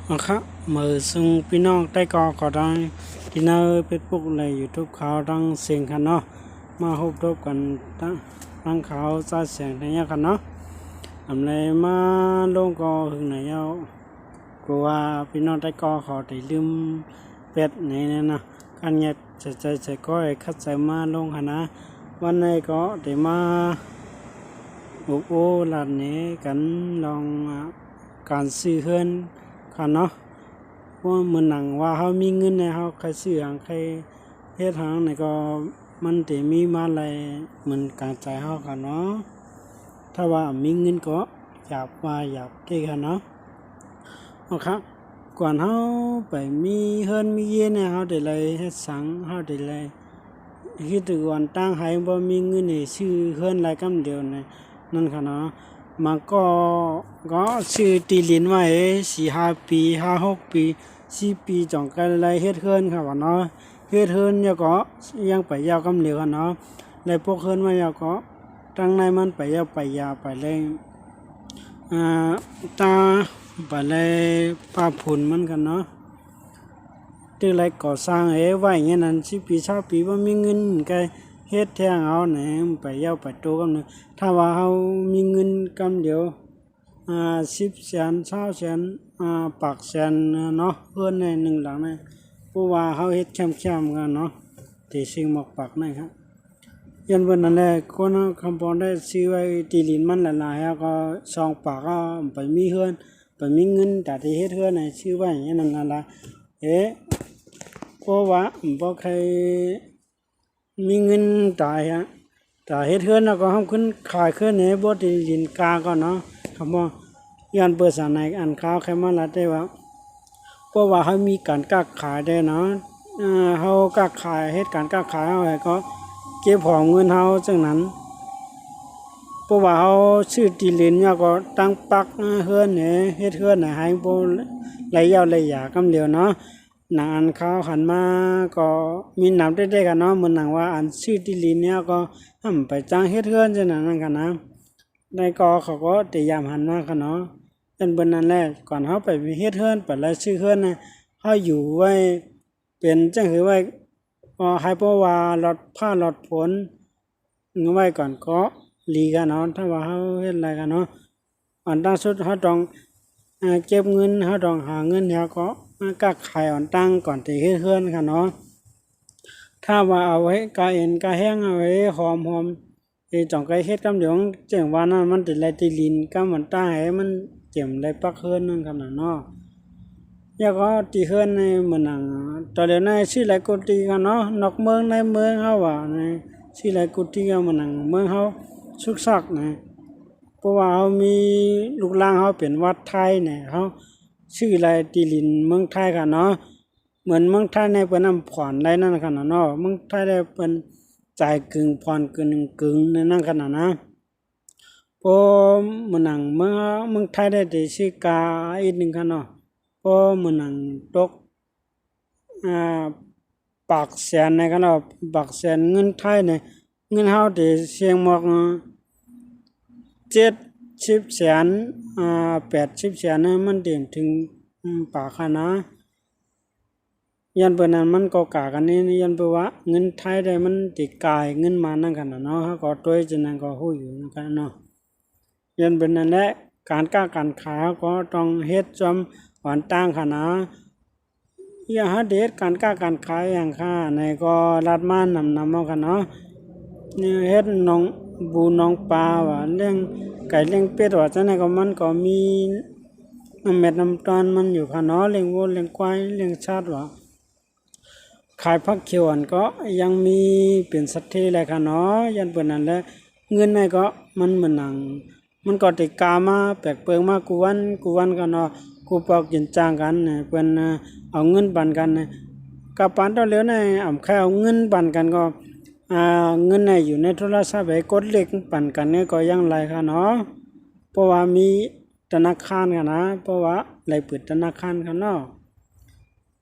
ครับมือซึ่งพี่น้องได้ก็ดังที่น่าเป็นพวกในยูทูบเขาดังเสียงกันเนาะมาพบกันตั้งเขาซาเสียงในนี้กันเนาะอำเลยมาลงก็ถึงไหนเอากลัวพี่น้องได้ก็เขาได้ลืมเป็ดในนั้นนะการเงียบใจก็ให้คัดใจมาลงกันนะวันนี้ก็ได้มาโอ้หลานนี้กันลองการซื้อเฮือนกันเนาะว่าเหมือนหนังว่าเขามีเงินในเขาใครซื้อหางใครเฮ็ดหางในก็มันจะมีมาอะไรเหมือนการใจเขากันเนาะถ้าว่ามีเงินก็อยากเกี่กันเนาะครับก่อนเขาไปมีเฮือนมีเย็นในเขาได้เลยเฮ็ดสังเขาได้เลยคิดถึงวันตั้งให้บ่มีเงินในซื้อเฮือนรายกำเดียวในนั่นค่ะเนาะมันก็ซื้อตีลินไว้4-5 ปี5-6 ปี4 ปีจ่องกันเลยเฮ็ดเฮือนค่ะว่าเนาะเฮ็ดเฮือนเนี่ยก็ยังไปยาวกำเหลียวกันเนาะเลยพวกเฮือนมาแล้วก็ตั้งในมันไปยาวไปเลยตาไปเลยป้าผุนมันกันเนาะตึกไรก่อสร้างไว้อย่างเงี้ยนั้น10 ปี20 ปีบ่มีเงินก็เฮ็ดแท้งเอาไหนไปยาวไปโตกันนึงถ้าว่าเฮามีเงินกำเดียว10 แสน20 แสนปากแสนเนาะเฮือนใน1 หลังนะเพราะว่าเฮาเฮ็ดแคมๆกันเนาะที่สิ่งหมอกปากนะครับยันวันนั้นแหละคนคำปอนได้ซื้อไว้ตีลินมันหลายๆก็2 ปากก็ไปมีเฮือนไปมีเงินแต่ที่เฮ็ดเฮือนน่ะชื่อไว้อย่างนั้นนั่นล่ะเพราะว่าบ่ใครมีเงินตายแต่เฮ็ดเฮือนแล้วก็เฮาขึ้นขายขึ้นให้บ่ตีลินกาก็เนาะคำว่าย้อนเปิดสานในอันข่าวใครมาละได้ว่าเพราะว่าเฮามีการค้าขายได้เนาะเฮาค้าขายเฮ็ดการค้าขายเฮาก็เก็บหอมเงินเฮาจังนั้นเพราะว่าเฮาซื้อที่ดินเนี่ยก็ตั้งปักเฮือนเนี่ยเฮ็ดเฮือนให้บ่ไหลยาวไหลยากำเดียวเนาะหนังอันเขาหันมาก็มีนำได้กันเนาะเหมือนหนังว่าอันซื้อที่ดินเนี่ยก็ไปจ้างเฮ็ดเฮือนจังนั้นกันนะในก็เขาก็พยายามหันมากันเนาะเป็นเบิ่นนั้นแหละก่อนเฮาไปเฮ็ดเฮือนไปแล้วซื้อเฮือนน่ะเฮาอยู่ไว้เป็นจังคือไว้ให้เพราะว่าลดผ้าลดฝนไว้ก่อนก็ลีกันเนาะถ้าว่าเฮาเฮ็ดอะไรกันเนาะอันตั้งสุดเฮาต้องเก็บเงินเฮาต้องหาเงินแล้วก็กักขายอันตั้งก่อนที่เฮ็ดเฮือนกันเนาะถ้าว่าเอาไว้กาเอ็นกาแห้งเอาไว้หอมจ่องไก่เฮ็ดกำเดียวแจ้งว่านั้นมันติไหลติลินกำมันตั้งให้มันเจ็มได้ปักเฮือนนั่นกันน่ะเนาะแล้วก็ตีเฮือนในเหมือนหนังตอนเดี๋ยวในชื่อหลายกุฏิกันเนาะนอกเมืองในเมืองเฮาว่าในชื่อหลายกุฏิก็เหมือนหนังเมืองเฮาสุกซักนะเพราะว่าเฮามีลูกหลานเฮาเป็นวัดไทยเนี่ยเฮาชื่อหลายตีลินเมืองไทยกันเนาะเหมือนเมืองไทยในเปิ้นผ่อนได้นั่นกันเนาะเมืองไทยได้เปิ้นจ่ายกึ่งผ่อนกึ่งในนั่นกันนะพอเหมือนหนังเมืองไทยได้ที่ชื่อกาอีกนึงกันเนาะพอเหมือนหนังตกปากแสนในกันเนาะปากแสนเงินไทยเนี่ยเงินเฮาที่เชียงหมอก70 แสน80 แสนนะมันเด่นถึงปากค่ะนะยันเปิ้นนั้นมันก็กากันนี่ยันเปิ้นว่าเงินไทยได้มันติกายเงินมานั่นกันเนาะเฮาก็ต้วยจังนั้นก็ฮู้อยู่กันเนาะยันเปิ้นนั่นแหละการขายก็ต้องเฮ็ดจอมหวานต่างค่ะนะอย่าหาเด็ดการขายอย่างค่ะในก็รัดมานำเอากันเนาะนี่เฮ็ดน้องบูน้องปลาว่าเลี้ยงไก่เลี้ยงเป็ดว่าจังได๋ก็มันก็มีน้ำเม็ดน้ำตาลมันอยู่ค่ะเนาะเลี้ยงวัวเลี้ยงควายเลี้ยงสัตว์ว่าขายผักเขียวอันก็ยังมีเป็นสัตว์ที่แหละค่ะเนาะยันเปิ้นนั่นแหละเงินในก็มันเหมือนหนังมันก็ติกามาแปลกเปิงมากูวันกันเนาะกูปอกกินจ้างกันเปิ้นเอาเงินปันกันกับปันตอนเหลียวในแค่เอาเงินปันกันก็เงินในอยู่ในโทรศัพท์ไปกดเลขปันกันเนี่ยก็ยังไรค่ะเนาะเพราะว่ามีธนาคารกันนะเพราะว่าไหลเปิดธนาคารกันเนาะ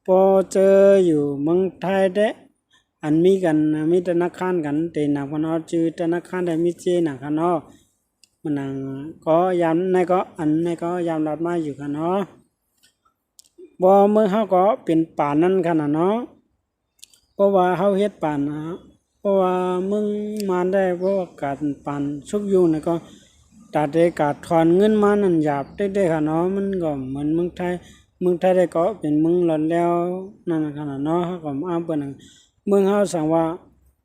พอเจออยู่เมืองไทยเด้อันมีกันมีธนาคารกันแต่หนักกันเนาะจือธนาคารได้มีเจหนักกันเนาะมันก็ยามในก็อันในก็ยามรับมาอยู่กันเนาะ บ่เมื่อเฮาก็เป็นป่านนั้นขนาดเนาะเพราะว่าเฮาเฮ็ดป่านนะเพราะว่ามึงมาได้เพราะว่าการป่านสุกอยู่นี่ก็ตัดได้การถอนเงินมานั่นหยาบได้ค่ะเนาะมันก็เหมือนเมืองไทยได้ก็เป็นเมืองหลอนแล้วนั่นขนาดเนาะเฮาก็อ้างเปิ้นเมืองเฮาสั่งว่า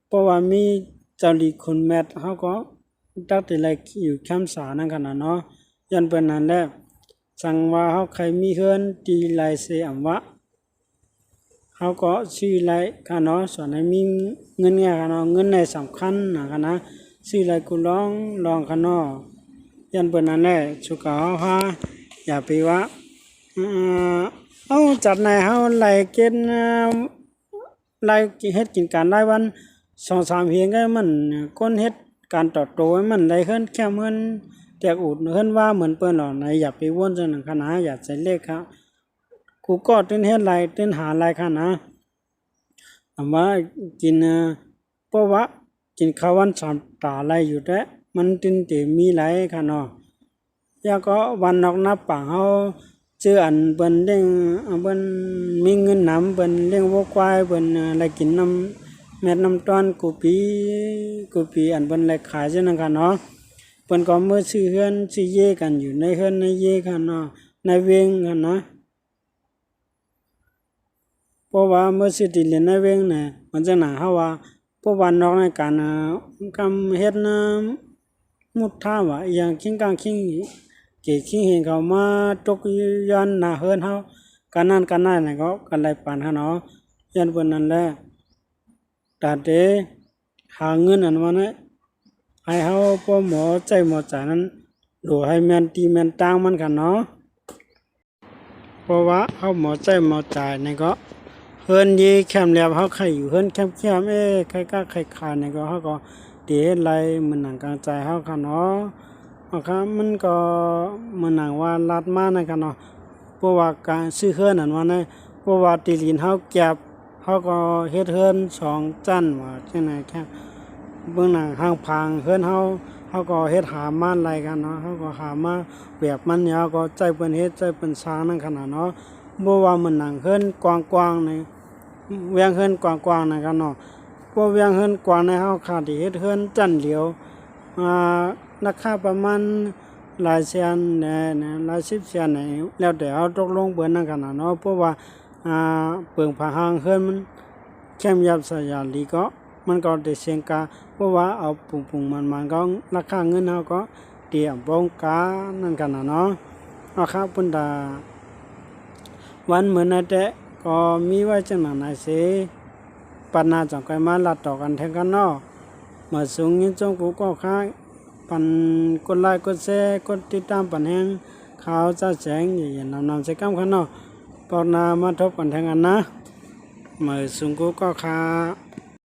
เพราะว่ามีเจ้าหลีคุณแมทเฮาก็ตักแต่ไลอยู่แคมป์สานั่นขนาดเนาะยันเปิ้นนั่นแหละสั่งว่าเฮาใครมีเฮือนตีไลเสอำวะเฮาก็ชื่อไลค่ะเนาะส่วนให้มีเงินค่ะเนาะเงินในสำคัญนะค่ะนะชื่อไลกูลองค่ะเนาะยันเปิ้นนั่นแหละสุกเฮาหาอย่าไปว่าเอาจัดในเฮาไลเก็นไลเฮ็ดกินการรายวัน2-3เฮียงก็มันคนเฮ็ดการต่อโตมันได้เฮิรนแค่เฮิรนแตกอูดเฮิรนว่าเหมือนเปิ้นหรอไหนอย่าไปวนจังนั้นค่ะนะอย่าใส่เลขครับกูก็เต้นเฮ็ดไลเต้นหาไลค่ะนะว่ากินเพราะว่ากินข้าววัน3ตาไลอยู่แต่มันตินเตมีไลค่ะเนาะยาก็วันนอกนับปางเฮาเจออันเปิ้นเลี้ยงเปิ้นมีเงินนำเปิ้นเลี้ยงวัวควายเปิ้นได้กินน้ำแม่น้ำตอนกูปีอันเปิ้นได้ขายจังนั้นค่ะเนาะเปิ้นก็มื้อซื้อเฮือนซื้อเยกันอยู่ในเฮือนในเยค่ะเนาะในเวงค่ะนะเพราะว่ามื้อซื้อที่เรียนในเวงน่ะมันจังหนาเฮาว่าเพราะว่านอกในการกำเฮ็ดมุดท่าว่าอย่างคิงกางคิงเกี่คิงเห็นเขามาตกย้อนหน้าเฮือนเฮากันนั้นน่ะก็กันไลปานเฮาเนาะยันเปิ้นนั่นแหละตาเตหาเงินอันว่านะให้เฮาพอหมอใจหมอจ่ายนั้นดูให้แม่นตีแม่นตางมันกันเนาะเพราะว่าเฮาหมอใจหมอจ่ายนี่ก็เฮือนดีแคมแล้วเฮาใครอยู่เฮือนแคมใครกล้าใครขายนี่ก็เฮาก็เตไลมันหนังกลางใจเฮาค่ะเนาะครับมันก็มันหนังว่าลัดมานะครับเนาะเพราะว่าการซื้อเฮือนนั่นว่านะเพราะว่าตีลินเฮาเก็บเฮาก็เฮ็ดเฮือน2จั่นว่าจังได๋ครับเบิ่งหนังห้างพางเฮือนเฮาก็เฮ็ดหามาไลกันเนาะเฮาก็หามาแบบมันยาวก็ใจเปิ้นเฮ็ดใจเปิ้นสร้างนั่นขนาดเนาะบ่ว่ามันหนังเฮือนกว้างๆนี่เวียงเฮือนกว้างๆนะครับเนาะเพราะเวียงเฮือนกว้างในเฮาขาดที่เฮ็ดเฮือนจั่นเดียวราคาประมาณหลายแสนหลาย10แสนแล้วแต่เฮาตกลงเบิ่นนั่นขนาดเนาะเพราะว่าเปิงผาหางเฮือนมันแคมยับสยาลีก็มันก็ได้เสียงกาเพราะว่าเอาปุ่งมันก็ราคาเงินเฮาก็เตรียมป้องกานั่นกันน่ะเนาะครับเพิ่นดาวันเหมือนนั่นแต่ก็มีไว้จังนั้นน่ะสิปัญหาจังไกมาลัดต่อกันแทงกันเนาะมาสูงยินจงกูก็ค้าปันกดไลค์กดแชร์กดติดตามปันแหงข่าวจะแจ้งอย่างนำใส่กำคันเนาะปอนามาทบกันแทงกันนะมาสูงกูก็ค้า